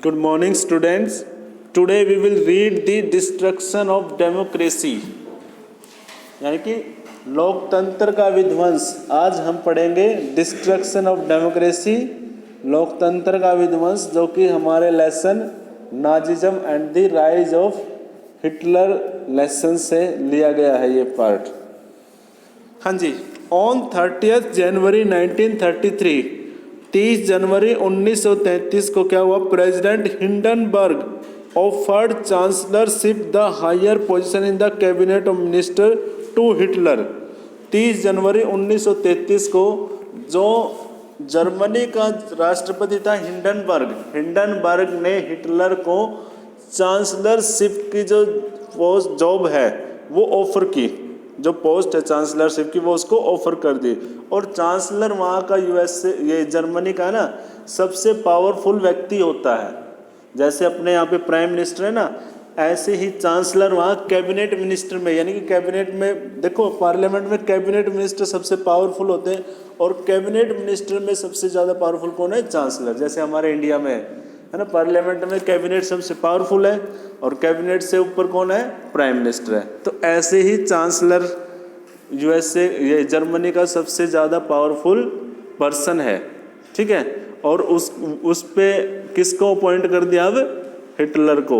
Good morning, students. Today we will read the destruction of democracy, यानी कि लोकतंत्र का विध्वंस। आज हम पढ़ेंगे डिस्ट्रक्शन ऑफ डेमोक्रेसी, लोकतंत्र का विध्वंस, जो कि हमारे lesson Nazism and the rise of Hitler lesson से लिया गया है ये पार्ट। हाँ जी, ऑन 30 जनवरी 1933, 30 जनवरी 1933 को क्या हुआ? President Hindenburg offered chancellorship the higher position in the cabinet of minister to Hitler. 30 जनवरी 1933 को जो जर्मनी का राष्ट्रपति था हिंडनबर्ग ने हिटलर को चांसलरशिप की जो पोस्ट जॉब है वो ऑफर की, जो पोस्ट है चांसलरशिप की वो उसको ऑफर कर दी। और चांसलर वहाँ का यूएसए ये जर्मनी का ना सबसे पावरफुल व्यक्ति होता है। जैसे अपने यहाँ पे प्राइम मिनिस्टर है ना, ऐसे ही चांसलर वहाँ कैबिनेट मिनिस्टर में, यानी कि कैबिनेट में देखो, पार्लियामेंट में कैबिनेट मिनिस्टर सबसे पावरफुल होते हैं और कैबिनेट मिनिस्टर में सबसे ज़्यादा पावरफुल कौन है? चांसलर। जैसे हमारे इंडिया में है ना, पार्लियामेंट में कैबिनेट सबसे पावरफुल है और कैबिनेट से ऊपर कौन है? प्राइम मिनिस्टर है। तो ऐसे ही चांसलर यूएसए ये जर्मनी का सबसे ज़्यादा पावरफुल पर्सन है, ठीक है। और उस पे किसको अपॉइंट कर दिया? अब हिटलर को।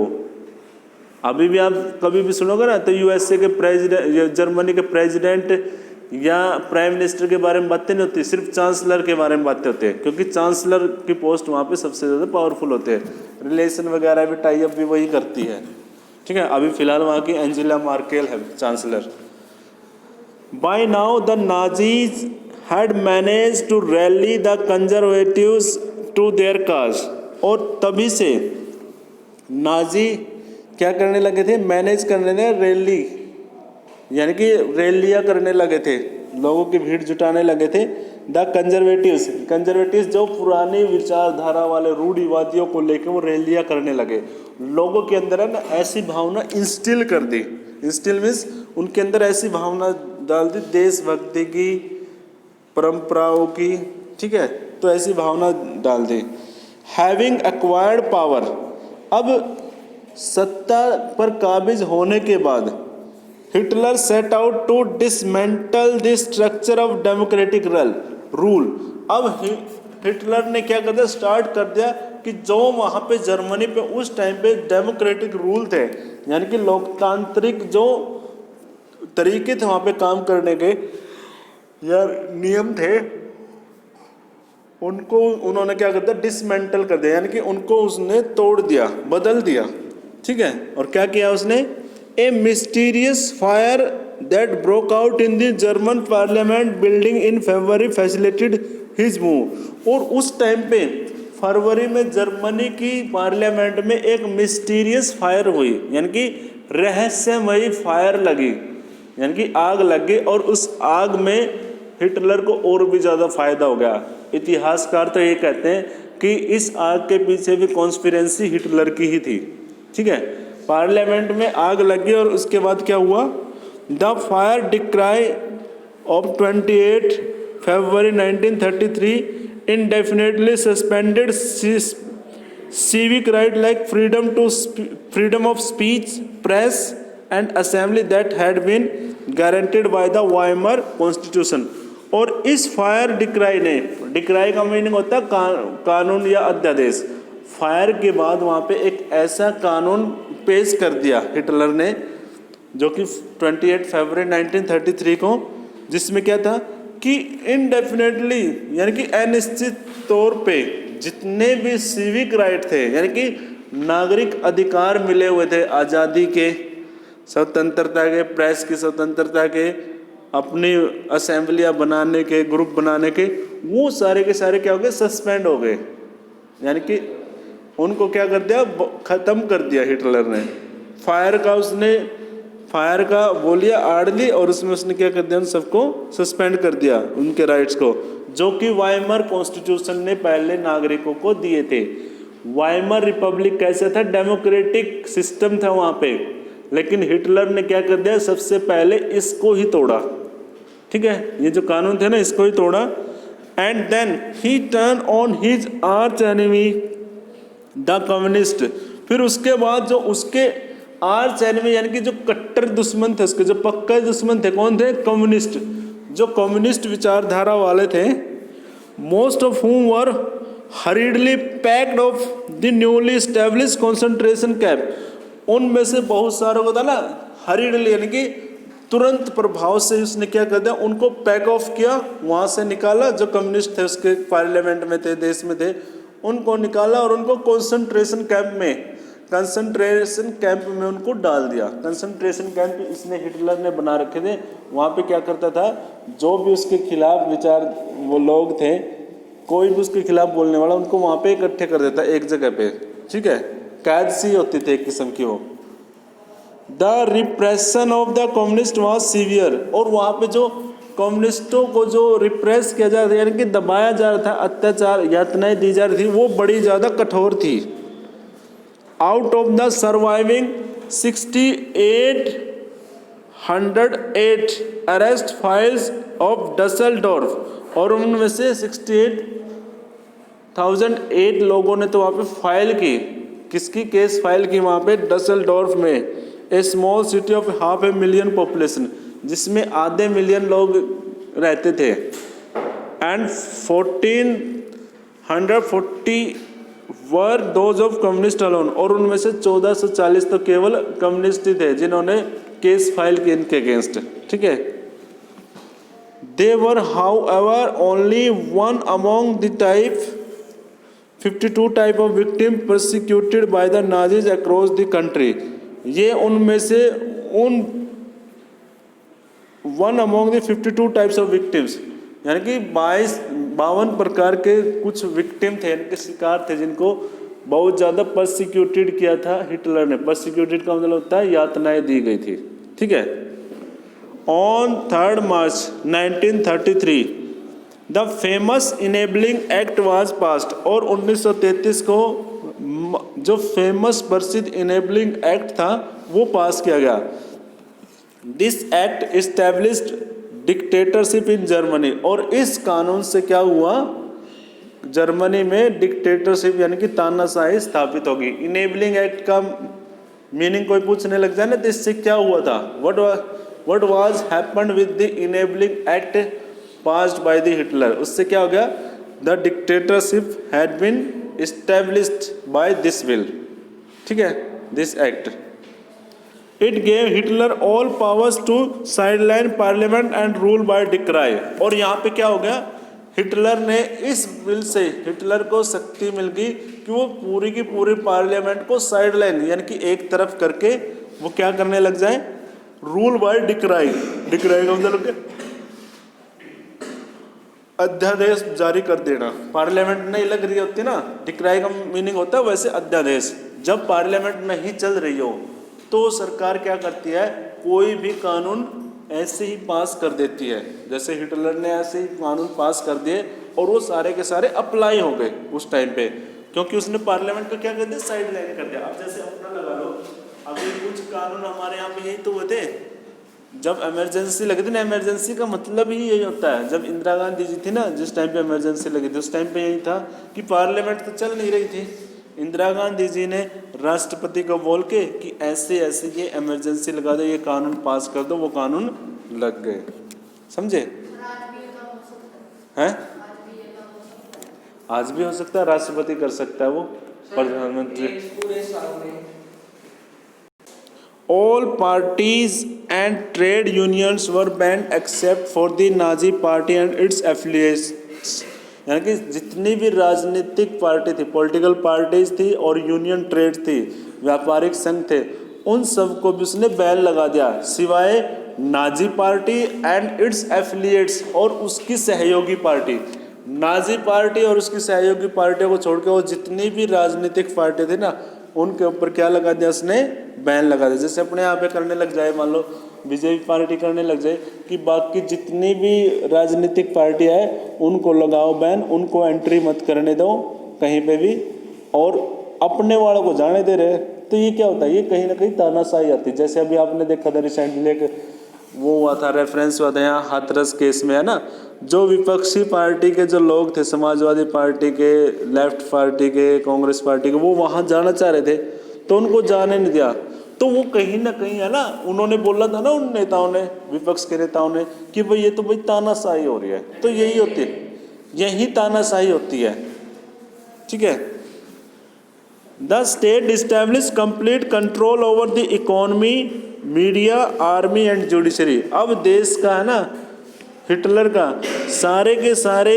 अभी भी आप कभी भी सुनोगे ना तो यूएसए के प्रेसिडेंट, जर्मनी के प्रेसिडेंट या प्राइम मिनिस्टर के बारे में बातें नहीं होती, सिर्फ चांसलर के बारे में बातें होती है, क्योंकि चांसलर की पोस्ट वहाँ पे सबसे ज़्यादा पावरफुल होते हैं। रिलेशन वगैरह भी टाई अप भी वही करती है, ठीक है। अभी फिलहाल वहाँ की एंजेला मार्केल है chancellor. By now the Nazis had manage to rally the conservatives to their cause. और तभी से नाजी क्या करने लगे थे? मैनेज करने लगे, रैली यानी कि रैलियाँ करने लगे थे, लोगों की भीड़ जुटाने लगे थे। द कंजर्वेटिव्स जो पुरानी विचारधारा वाले रूढ़िवादियों को लेकर वो रैलियाँ करने लगे। लोगों के अंदर है ना ऐसी भावना इंस्टिल कर दी, इंस्टिल मीन्स उनके अंदर ऐसी भावना डाल दी देशभक्ति की, परंपराओं की, ठीक है। तो ऐसी भावना डाल दी। हैविंग एक्वायर्ड पावर, अब सत्ता पर काबिज होने के बाद Hitler set out to dismantle the structure of democratic rule. अब हिटलर ने क्या कर दिया? स्टार्ट कर दिया कि जो वहाँ पे जर्मनी पे उस टाइम पे डेमोक्रेटिक रूल थे, यानी कि लोकतांत्रिक जो तरीके थे वहाँ पे काम करने के या नियम थे, उनको उन्होंने क्या कर दिया? डिसमेंटल कर दिया, यानी कि उनको उसने तोड़ दिया, बदल दिया, ठीक है। और क्या किया उसने? A mysterious fire that broke out in the German parliament building in February facilitated his move. और उस टाइम पे फरवरी में जर्मनी की पार्लियामेंट में एक मिस्टीरियस फायर हुई, यानी कि रहस्यमयी फायर लगी, यानी कि आग लग गई। और उस आग में हिटलर को और भी ज़्यादा फायदा हो गया। इतिहासकार तो ये कहते हैं कि इस आग के पीछे भी कॉन्स्पिरेंसी हिटलर की ही थी, ठीक है। पार्लियामेंट में आग लगी और उसके बाद क्या हुआ? The fire decree of 28 February 1933 indefinitely suspended civic right like freedom of speech, press and assembly that had been guaranteed by the Weimar Constitution। और इस फायर डिक्राई ने, डिक्राई का मीनिंग होता है कानून या अध्यादेश। फायर के बाद वहाँ पे एक ऐसा कानून पेश कर दिया हिटलर ने, जो कि 28 फरवरी 1933 को, जिसमें क्या था कि इनडेफिनेटली यानी कि अनिश्चित तौर पे जितने भी सिविक राइट थे, यानी कि नागरिक अधिकार मिले हुए थे, आज़ादी के, स्वतंत्रता के, प्रेस की स्वतंत्रता के, अपनी असेंबलियाँ बनाने के, ग्रुप बनाने के, वो सारे के सारे क्या हो गए? सस्पेंड हो गए, यानी कि उनको क्या कर दिया? ख़त्म कर दिया हिटलर ने। फायर का बोलिए आड़ ली और उसमें उसने क्या कर दिया? उन सबको सस्पेंड कर दिया, उनके राइट्स को, जो कि वाइमर कॉन्स्टिट्यूशन ने पहले नागरिकों को दिए थे। वाइमर रिपब्लिक कैसा था? डेमोक्रेटिक सिस्टम था वहाँ पे, लेकिन हिटलर ने क्या कर दिया? सबसे पहले इसको ही तोड़ा, ठीक है। ये जो कानून थे ना, इसको ही तोड़ा। And then he turn on his arch enemy the communist. फिर उसके बाद जो उसके आर्च एनिमी यानी कि जो कट्टर दुश्मन थे, उसके जो पक्का दुश्मन थे, कौन थे? कम्युनिस्ट। जो कम्युनिस्ट विचारधारा वाले थे, most of whom were हरीडली packed of the newly establish concentration camp. उनमें से बहुत सारों को था ना हरीडली यानी कि तुरंत प्रभाव से उसने क्या कर दिया, उनको पैक ऑफ किया, वहाँ से निकाला। जो कम्युनिस्ट थे उसके पार्लियामेंट में थे, देश में थे, उनको निकाला और उनको कंसंट्रेशन कैंप में उनको डाल दिया। कंसंट्रेशन कैंप इसने हिटलर ने बना रखे थे। वहाँ पे क्या करता था, जो भी उसके खिलाफ विचार वो लोग थे, कोई भी उसके खिलाफ बोलने वाला, उनको वहाँ पे इकट्ठे कर देता एक जगह पे, ठीक है। कैद सी होती थी एक किस्म की वो। The repression of the communist was severe. और वहाँ पे जो कम्युनिस्टों को जो रिप्रेस किया जा रहा था यानी कि दबाया जा रहा था, अत्याचार यातनाएं दी जा रही थी, वो बड़ी ज़्यादा कठोर थी। Out of the surviving 6808 arrest files of Dusseldorf, और उनमें से 68,008 लोगों ने तो वहाँ पे फाइल की, किसकी केस फाइल की वहाँ पे? डसेल्डोर्फ में, ए स्मॉल सिटी ऑफ 500,000 पॉपुलेशन, जिसमें आधे मिलियन लोग रहते थे। And 1440 were those of communist alone, और उनमें से 1440 तो केवल कम्युनिस्ट ही थे जिन्होंने केस फाइल किए इनके अगेंस्ट, ठीक है। They were however only one among the type 52 type of victim prosecuted by the Nazis across the country. ये उनमें से one among the 52 types of victims यानी कि 52 प्रकार के कुछ विक्टिम थे, इनके शिकार थे, जिनको बहुत ज़्यादा प्रोसिक्यूटेड किया था हिटलर ने। प्रोसिक्यूटेड का मतलब होता है यातनाएं दी गई थी, ठीक है। On 3 March 1933 the famous enabling act was passed, और 1933 को जो फेमस प्रसिद्ध इनेबलिंग एक्ट था वो पास किया गया। This act established dictatorship in Germany, और इस कानून से क्या हुआ, जर्मनी में डिक्टेटरशिप यानी कि तानाशाही स्थापित होगी। इनेबलिंग एक्ट का मीनिंग कोई पूछने लग जाए ना, तो इससे क्या हुआ था, what was happened with the enabling act passed by the Hitler. उससे क्या हो गया, the dictatorship had been established by this will, ठीक है, this act. It gave Hitler all powers to sideline parliament and rule by decree. और यहाँ पे क्या हो गया, हिटलर ने इस बिल से हिटलर को शक्ति मिल गई कि वो पूरी की पूरी पार्लियामेंट को साइडलाइन यानी कि एक तरफ करके वो क्या करने लग जाए, रूल बाय डिक्राई। डिक्राई का मतलब अध्यादेश जारी कर देना। पार्लियामेंट नहीं लग रही होती ना, डिक्राई का मीनिंग होता है वैसे अध्यादेश। जब पार्लियामेंट नहीं चल रही हो तो सरकार क्या करती है, कोई भी कानून ऐसे ही पास कर देती है। जैसे हिटलर ने ऐसे ही कानून पास कर दिए और वो सारे के सारे अप्लाई हो गए उस टाइम पे, क्योंकि उसने पार्लियामेंट को क्या कर दिया, साइड लाइन कर दिया। अब जैसे अपना लगा लो, अभी कुछ कानून हमारे यहाँ पे यही तो हुए थे जब इमरजेंसी लगी थी ना। इमरजेंसी का मतलब ही यही होता है। जब इंदिरा गांधी जी थी ना, जिस टाइम पे इमरजेंसी लगी थी, उस टाइम पे यही था कि पार्लियामेंट तो चल नहीं रही थी। इंदिरा गांधी जी ने राष्ट्रपति को बोल के कि ऐसे ऐसे ये इमरजेंसी लगा दो, ये कानून पास कर दो, वो कानून लग गए। समझे? हैं? आज भी हो सकता है, राष्ट्रपति कर सकता है, वो प्रधानमंत्री। All parties and trade unions were banned except for the Nazi party and its affiliates। यानी कि जितनी भी राजनीतिक पार्टी थी, पॉलिटिकल पार्टीज थी और यूनियन ट्रेड थी, व्यापारिक संघ थे, उन सब को भी उसने बैन लगा दिया, सिवाय Nazi party and it's affiliates, और उसकी सहयोगी पार्टी। नाजी पार्टी और उसकी सहयोगी पार्टियों को छोड़ के वो जितनी भी राजनीतिक पार्टी थी ना, उनके ऊपर क्या लगा दिया उसने, बैन लगा दिया। जैसे अपने यहाँ पे करने लग जाए, मान लो बीजेपी पार्टी करने लग जाए कि बाकी जितनी भी राजनीतिक पार्टी है उनको लगाओ बैन, उनको एंट्री मत करने दो कहीं पे भी, और अपने वालों को जाने दे रहे। तो ये क्या होता है, ये कहीं ना कहीं तानाशाही आती है। जैसे अभी आपने देखा था रिसेंटली एक वो हुआ था, रेफरेंस हुआ था यहाँ हाथरस केस में, है ना। जो विपक्षी पार्टी के जो लोग थे, समाजवादी पार्टी के, लेफ्ट पार्टी के, कांग्रेस पार्टी के, वो वहाँ जाना चाह रहे थे तो उनको जाने नहीं दिया। तो वो कहीं ना कहीं, है ना, उन्होंने बोला था ना उन नेताओं ने, विपक्ष के नेताओं ने, कि भाई ये तो भाई तानाशाही हो रही है। तो यही होती है, यही तानाशाही होती है, ठीक है। The state establish complete control over the economy, media, army and judiciary. अब देश का, है ना, हिटलर का सारे के सारे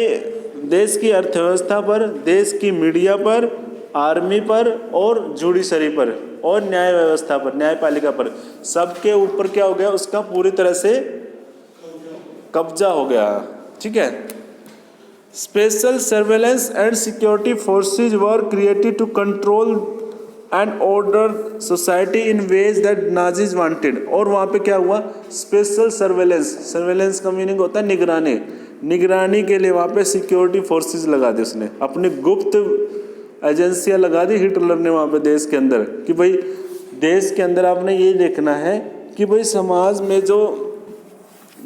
देश की अर्थव्यवस्था पर, देश की मीडिया पर, आर्मी पर और जुडिशरी पर और न्याय व्यवस्था पर, न्यायपालिका पर, सबके ऊपर क्या हो गया, उसका पूरी तरह से कब्जा हो गया, ठीक है। Special surveillance and security forces were created to control and order society in ways that Nazis wanted. और वहाँ पे क्या हुआ, स्पेशल सर्वेलेंस, सर्वेलेंस का मीनिंग होता है निगरानी, निगरानी के लिए वहाँ पे सिक्योरिटी फोर्सेज लगा दी उसने, अपनी गुप्त एजेंसियाँ लगा दी हिटलर ने वहाँ पे देश के अंदर, कि भाई देश के अंदर आपने ये देखना है कि भाई समाज में जो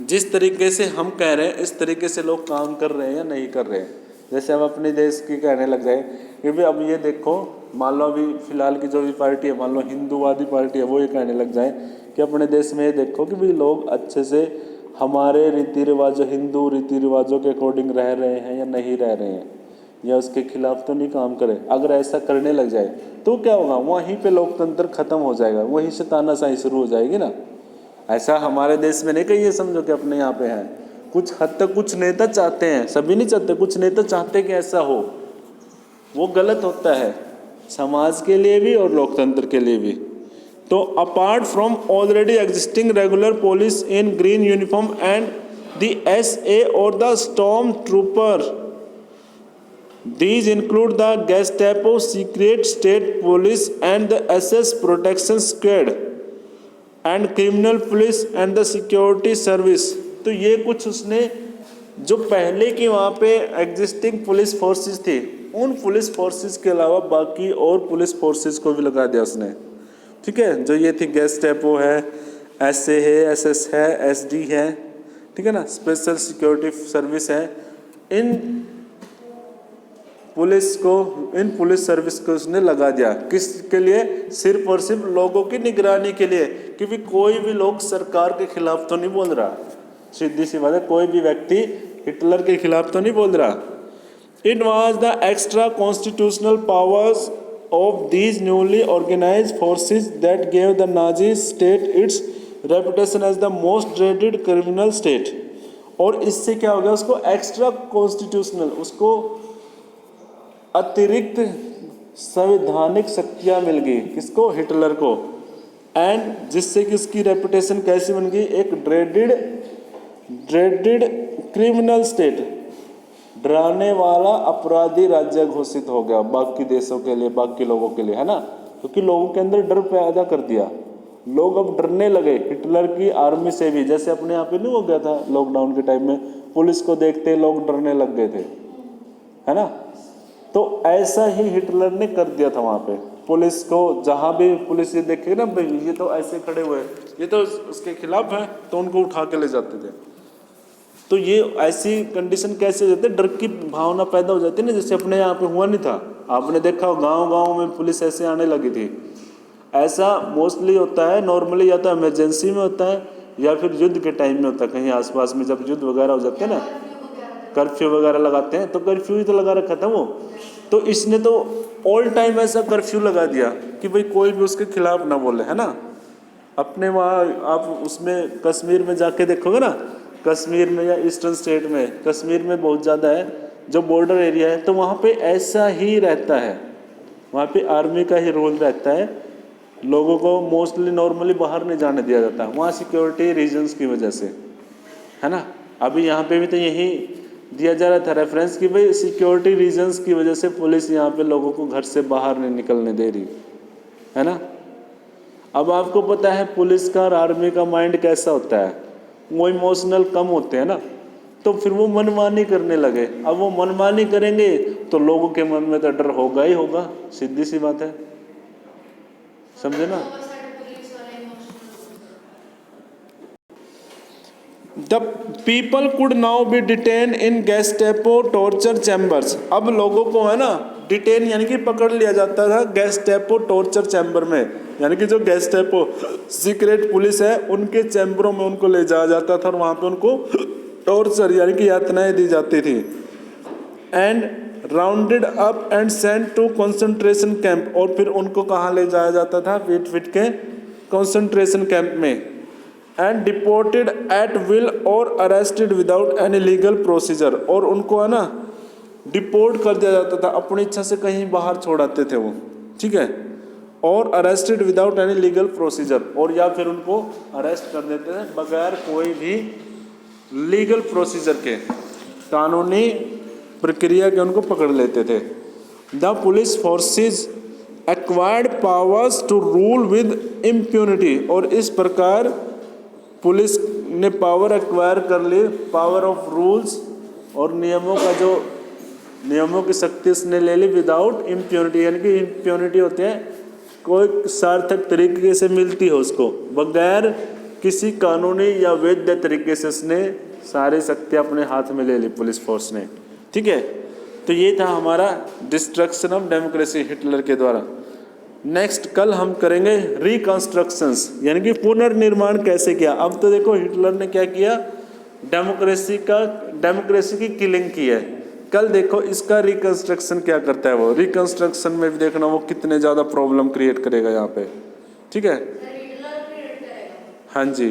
जिस तरीके से हम कह रहे हैं इस तरीके से लोग काम कर रहे हैं या नहीं कर रहे हैं। जैसे हम अपने देश की कहने लग जाए कि भाई अब ये देखो, मान लो अभी फिलहाल की जो भी पार्टी है, मान लो हिंदूवादी पार्टी है, वो ये कहने लग जाए कि अपने देश में ये देखो कि भाई लोग अच्छे से हमारे रीति रिवाजों, हिंदू रीति रिवाजों के अकॉर्डिंग रह रहे हैं या नहीं रह रहे हैं, या उसके खिलाफ तो नहीं काम करे। अगर ऐसा करने लग जाए तो क्या होगा, वहीं पे लोकतंत्र खत्म हो जाएगा, वहीं से तानाशाही शुरू हो जाएगी ना। ऐसा हमारे देश में नहीं, कहीं ये समझो कि अपने यहाँ पे है, कुछ हद तक कुछ नेता चाहते हैं, सभी नहीं चाहते, कुछ नेता चाहते हैं कि ऐसा हो, वो गलत होता है समाज के लिए भी और लोकतंत्र के लिए भी। तो apart from already existing regular police in green uniform and the SA और the storm trooper, these include the Gestapo, secret state police and the SS protection squad and criminal police and the security service। तो ये कुछ उसने जो पहले की वहाँ पे एग्जिस्टिंग पुलिस फोर्सेस थी, उन पुलिस फोर्सेस के अलावा बाकी और पुलिस फोर्सेस को भी लगा दिया उसने, ठीक है। जो ये थी गेस्टापो है, SA है, SS है, SD है, ठीक है ना, स्पेशल सिक्योरिटी सर्विस है, इन पुलिस को, इन पुलिस सर्विस को उसने लगा दिया। किसके लिए, सिर्फ और सिर्फ लोगों की निगरानी के लिए, क्योंकि कोई भी लोग सरकार के खिलाफ तो नहीं बोल रहा, सीधी सी बात है, कोई भी व्यक्ति हिटलर के खिलाफ तो नहीं बोल रहा। It was the extra constitutional powers of these newly organised forces that gave the Nazi state its reputation as the most dreaded criminal state. और इससे क्या हो गया, उसको एक्स्ट्रा कॉन्स्टिट्यूशनल, उसको अतिरिक्त संवैधानिक शक्तियाँ मिल गई, किसको, हिटलर को। एंड जिससे कि उसकी रेपुटेशन कैसी बन गई, एक ड्रेडेड क्रिमिनल स्टेट, डराने वाला अपराधी राज्य घोषित हो गया बाकी देशों के लिए, बाकी लोगों के लिए, है ना। क्योंकि लोगों के अंदर डर पैदा कर दिया, लोग अब डरने लगे हिटलर की आर्मी से भी। जैसे अपने यहाँ पे नहीं हो गया था लॉकडाउन के टाइम में, पुलिस को देखते लोग डरने लग गए थे, है ना। तो ऐसा ही हिटलर ने कर दिया था वहाँ पे पुलिस को। जहाँ भी पुलिस ये देखे ना भाई ये तो ऐसे खड़े हुए, ये तो उसके खिलाफ है, तो उनको उठा के ले जाते थे। तो ये ऐसी कंडीशन कैसे हो जाती है, डर की भावना पैदा हो जाती है ना, जैसे अपने यहाँ पे हुआ नहीं था। आपने देखा हो गाँव में पुलिस ऐसे आने लगी थी। ऐसा मोस्टली होता है नॉर्मली, या तो इमरजेंसी में होता है या फिर युद्ध के टाइम में होता है, कहीं आसपास में जब युद्ध वगैरह हो जाते हैं ना, कर्फ्यू वगैरह लगाते हैं, तो कर्फ्यू ही तो लगा रखा था वो। तो इसने तो ऑल टाइम ऐसा कर्फ्यू लगा दिया कि भाई कोई भी उसके खिलाफ ना बोले, है ना। अपने वहाँ आप उसमें कश्मीर में जाके देखोगे ना, कश्मीर में या ईस्टर्न स्टेट में, कश्मीर में बहुत ज़्यादा है जो बॉर्डर एरिया है, तो वहाँ पे ऐसा ही रहता है, वहाँ पे आर्मी का ही रोल रहता है। लोगों को मोस्टली नॉर्मली बाहर नहीं जाने दिया जाता वहाँ सिक्योरिटी रीजंस की वजह से, है ना। अभी यहाँ पे भी तो यही दिया जा रहा था रेफरेंस कि भाई सिक्योरिटी रीजंस की वजह से पुलिस यहाँ पे लोगों को घर से बाहर नहीं निकलने दे रही, है ना। अब आपको पता है पुलिस का और आर्मी का माइंड कैसा होता है, वो इमोशनल कम होते हैं ना, तो फिर वो मनमानी करने लगे। अब वो मनमानी करेंगे तो लोगों के मन में तो डर होगा ही होगा, सीधी सी बात है, समझे ना। The people could now be detain in Gestapo torture chambers. अब लोगों को है ना डिटेन यानी कि पकड़ लिया जाता था गैस्टेपो टॉर्चर चैम्बर में, यानी कि जो गैस्टेपो सीक्रेट पुलिस है उनके चैम्बरों में उनको ले जाया जाता था और वहाँ पे उनको टॉर्चर यानी कि यातनाएं दी जाती थी। And rounded up and sent to concentration camp, और फिर उनको कहाँ ले जाया जाता था, पीट के कंसंट्रेशन कैंप में। एंड डिपोर्टेड एट विल और arrested without any legal procedure, और उनको है ना डिपोर्ट कर दिया जाता था, अपनी इच्छा से कहीं बाहर छोड़ाते थे वो, ठीक है। और arrested without any legal procedure, और या फिर उनको अरेस्ट कर देते थे बगैर कोई भी लीगल प्रोसीजर के, कानूनी प्रक्रिया के उनको पकड़ लेते थे। The police forces acquired powers to rule with impunity, और इस प्रकार पुलिस ने पावर एक्वायर कर ली, पावर ऑफ रूल्स, और नियमों का जो नियमों की शक्ति उसने ले ली विदाउट इम्प्यूनिटी, यानी कि इम्प्यूनिटी होते हैं कोई सार्थक तरीके से मिलती हो उसको, बगैर किसी कानूनी या वैध तरीके से उसने सारी शक्ति अपने हाथ में ले ली पुलिस फोर्स ने, ठीक है। तो ये था हमारा डिस्ट्रक्शन ऑफ डेमोक्रेसी हिटलर के द्वारा। नेक्स्ट कल हम करेंगे रिकंस्ट्रक्शंस, यानी कि पुनर्निर्माण कैसे किया। अब तो देखो हिटलर ने क्या किया, डेमोक्रेसी की किलिंग की है। कल देखो इसका रिकंस्ट्रक्शन क्या करता है वो, रिकंस्ट्रक्शन में भी देखना वो कितने ज़्यादा प्रॉब्लम क्रिएट करेगा यहाँ पे, ठीक है। हाँ जी।